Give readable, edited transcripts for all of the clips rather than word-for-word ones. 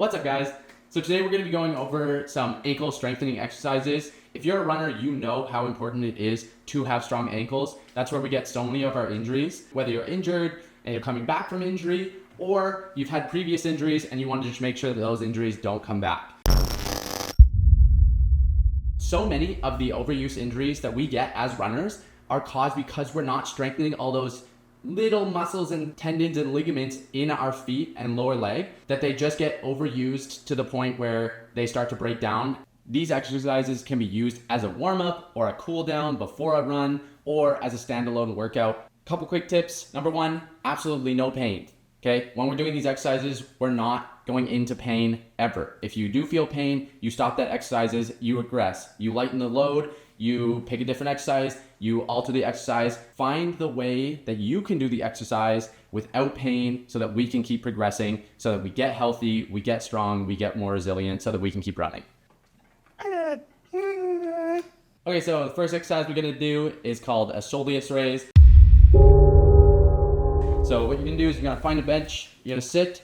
What's up, guys? So today we're going to be going over some ankle strengthening exercises. If you're a runner, you know how important it is to have strong ankles. That's where we get so many of our injuries. Whether you're injured and you're coming back from injury, or you've had previous injuries and you want to just make sure that those injuries don't come back. So many of the overuse injuries that we get as runners are caused because we're not strengthening all those little muscles and tendons and ligaments in our feet and lower leg, that they just get overused to the point where they start to break down. These exercises can be used as a warm-up or a cool down before a run or as a standalone workout. Couple quick tips. Number one, absolutely no pain. Okay, when we're doing these exercises, we're not going into pain ever. If you do feel pain, you stop that exercises, you regress. You lighten the load, you pick a different exercise, you alter the exercise. Find the way that you can do the exercise without pain so that we can keep progressing, so that we get healthy, we get strong, we get more resilient, so that we can keep running. Okay, so the first exercise we're gonna do is called a Soleus raise. So what you're gonna do is you're gonna find a bench, you're gonna sit.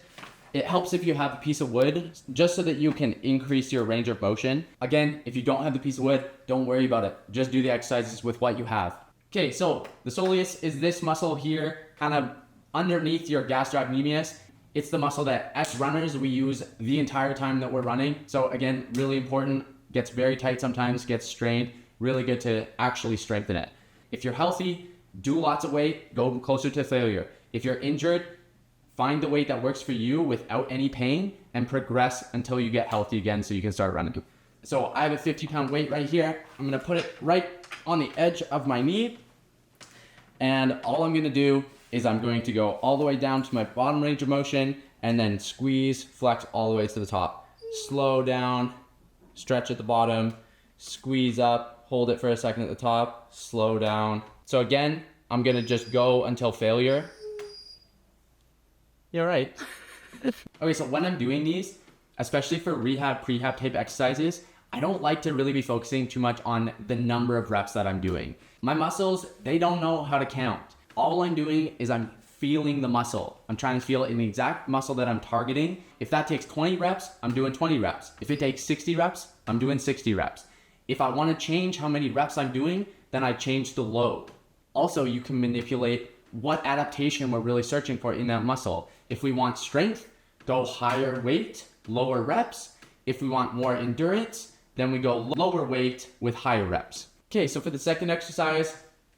It helps if you have a piece of wood, just so that you can increase your range of motion. Again, if you don't have the piece of wood, don't worry about it. Just do the exercises with what you have. Okay, so the soleus is this muscle here, kind of underneath your gastrocnemius. It's the muscle that as runners, we use the entire time that we're running. So again, really important, gets very tight sometimes, gets strained. Really good to actually strengthen it. If you're healthy, do lots of weight, go closer to failure. If you're injured, find the weight that works for you without any pain and progress until you get healthy again so you can start running. So I have a 50-pound weight right here. I'm gonna put it right on the edge of my knee. And all I'm gonna do is I'm going to go all the way down to my bottom range of motion and then squeeze, flex all the way to the top. Slow down, stretch at the bottom, squeeze up, hold it for a second at the top, slow down. So again, I'm gonna just go until failure. You're right. Okay, so when I'm doing these, especially for rehab, prehab type exercises, I don't like to really be focusing too much on the number of reps that I'm doing. My muscles, they don't know how to count. All I'm doing is I'm feeling the muscle. I'm trying to feel it in the exact muscle that I'm targeting. If that takes 20 reps, I'm doing 20 reps. If it takes 60 reps, I'm doing 60 reps. If I want to change how many reps I'm doing, then I change the load. Also, you can manipulate what adaptation we're really searching for in that muscle. If we want strength, go higher weight, lower reps. If we want more endurance, then we go lower weight with higher reps. Okay, so for the second exercise,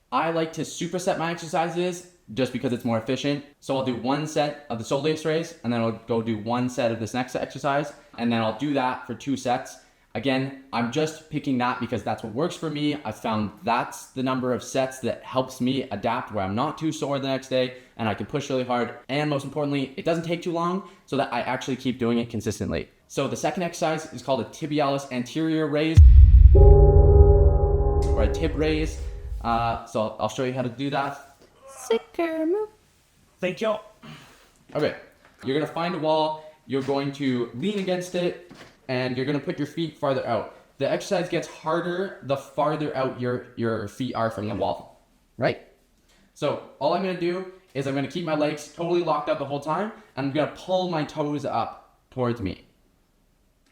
I like to superset my exercises just because it's more efficient. So I'll do one set of the soleus raise, and then I'll go do one set of this next exercise, and then I'll do that for 2 sets. Again, I'm just picking that because that's what works for me. I found that's the number of sets that helps me adapt where I'm not too sore the next day and I can push really hard. And most importantly, it doesn't take too long so that I actually keep doing it consistently. So the second exercise is called a Tibialis anterior raise or a tib raise. So I'll show you how to do that. Sicker move. Thank you. Okay, you're gonna find a wall. You're going to lean against it, and you're gonna put your feet farther out. The exercise gets harder the farther out your feet are from the wall, right? So all I'm gonna do is I'm gonna keep my legs totally locked up the whole time, and I'm gonna pull my toes up towards me.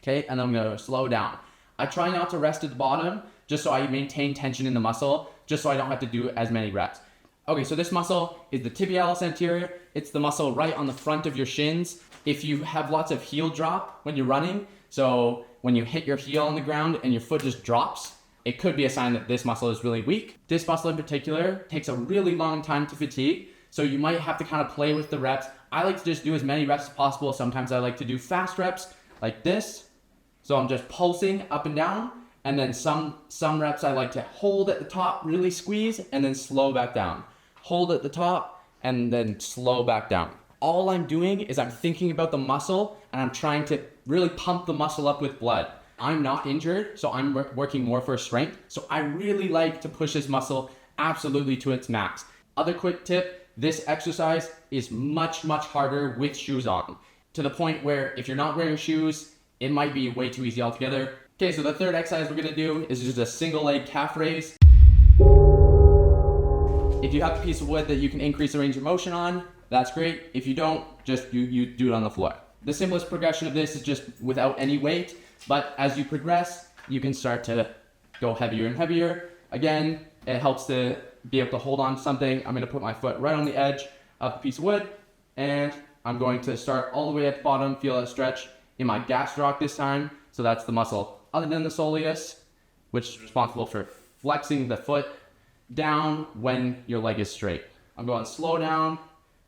Okay, and I'm gonna slow down. I try not to rest at the bottom, just so I maintain tension in the muscle, just so I don't have to do as many reps. Okay, so this muscle is the tibialis anterior. It's the muscle right on the front of your shins. If you have lots of heel drop when you're running, so when you hit your heel on the ground and your foot just drops, it could be a sign that this muscle is really weak. This muscle in particular takes a really long time to fatigue, so you might have to kind of play with the reps. I like to just do as many reps as possible. Sometimes I like to do fast reps like this. So I'm just pulsing up and down, and then some reps I like to hold at the top, really squeeze, and then slow back down. Hold at the top, and then slow back down. All I'm doing is I'm thinking about the muscle and I'm trying to really pump the muscle up with blood. I'm not injured, so I'm working more for strength. So I really like to push this muscle absolutely to its max. Other quick tip, this exercise is much, much harder with shoes on, to the point where if you're not wearing shoes, it might be way too easy altogether. Okay, so the third exercise we're gonna do is just a single leg calf raise. If you have a piece of wood that you can increase the range of motion on, that's great. If you don't, just you do it on the floor. The simplest progression of this is just without any weight, but as you progress, you can start to go heavier and heavier. Again, it helps to be able to hold on to something. I'm gonna put my foot right on the edge of a piece of wood, and I'm going to start all the way at the bottom, feel that stretch in my gastroc this time. So that's the muscle other than the soleus, which is responsible for flexing the foot down when your leg is straight. I'm going slow down.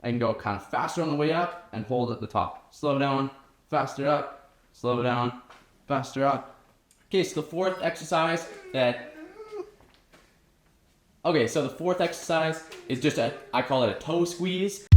I can go kind of faster on the way up and hold at the top. Slow down, faster up, slow down, faster up. Okay, so the fourth exercise is just I call it a toe squeeze.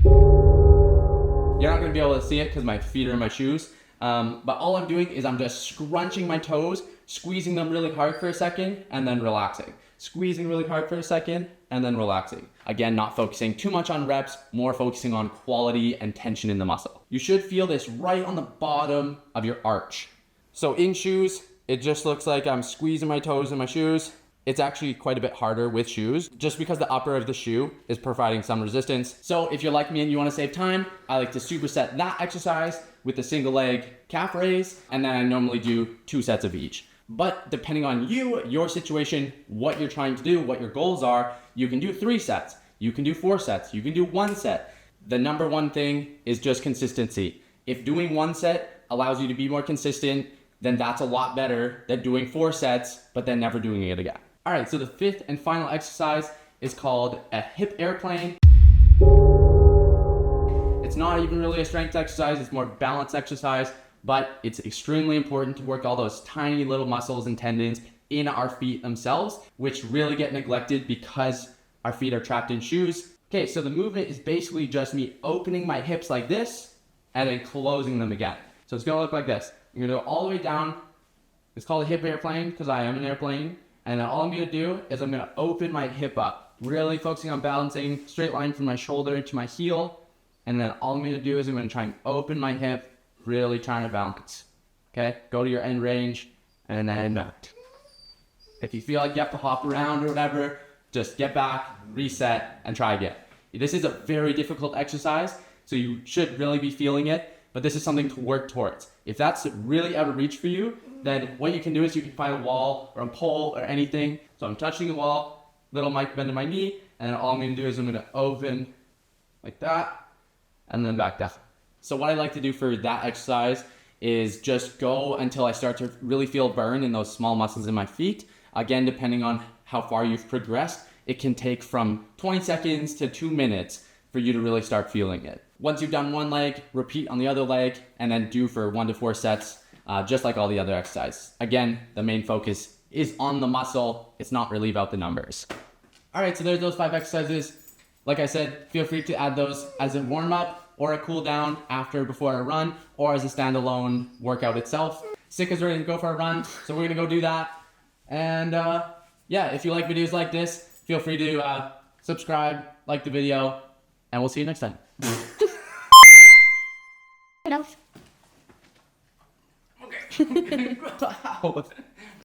You're not gonna be able to see it because my feet are in my shoes. But all I'm doing is I'm just scrunching my toes, squeezing them really hard for a second, and then relaxing. Squeezing really hard for a second, and then relaxing. Again, not focusing too much on reps, more focusing on quality and tension in the muscle. You should feel this right on the bottom of your arch. So in shoes, it just looks like I'm squeezing my toes in my shoes. It's actually quite a bit harder with shoes, just because the upper of the shoe is providing some resistance. So if you're like me and you wanna save time, I like to superset that exercise with a single leg calf raise, and then I normally do 2 sets of each. But depending on you, your situation, what you're trying to do, what your goals are, you can do 3 sets, you can do 4 sets, you can do 1 set. The number one thing is just consistency. If doing 1 set allows you to be more consistent, then that's a lot better than doing 4 sets, but then never doing it again. All right, so the 5th and final exercise is called a hip airplane. It's not even really a strength exercise, it's more balance exercise, but it's extremely important to work all those tiny little muscles and tendons in our feet themselves, which really get neglected because our feet are trapped in shoes. Okay, so the movement is basically just me opening my hips like this and then closing them again. So it's gonna look like this. I'm gonna go all the way down. It's called a hip airplane because I am an airplane. And then all I'm gonna do is I'm gonna open my hip up, really focusing on balancing straight line from my shoulder to my heel. And then all I'm gonna do is I'm gonna try and open my hip, really trying to balance. Okay, go to your end range and then back. If you feel like you have to hop around or whatever, just get back, reset, and try again. This is a very difficult exercise, so you should really be feeling it, but this is something to work towards. If that's really out of reach for you, then what you can do is you can find a wall or a pole or anything. So I'm touching the wall, little mic bend in my knee, and all I'm gonna do is I'm gonna open like that, and then back down. So what I like to do for that exercise is just go until I start to really feel burn in those small muscles in my feet. Again, depending on how far you've progressed, it can take from 20 seconds to 2 minutes for you to really start feeling it. Once you've done one leg, repeat on the other leg, and then do for 1 to 4 sets, just like all the other exercises. Again, the main focus is on the muscle. It's not really about the numbers. All right, so there's those 5 exercises. Like I said, feel free to add those as a warm-up or a cool down after, before a run, or as a standalone workout itself. Sika's ready to go for a run, so we're gonna go do that. And yeah, if you like videos like this, feel free to subscribe, like the video, and we'll see you next time. Okay.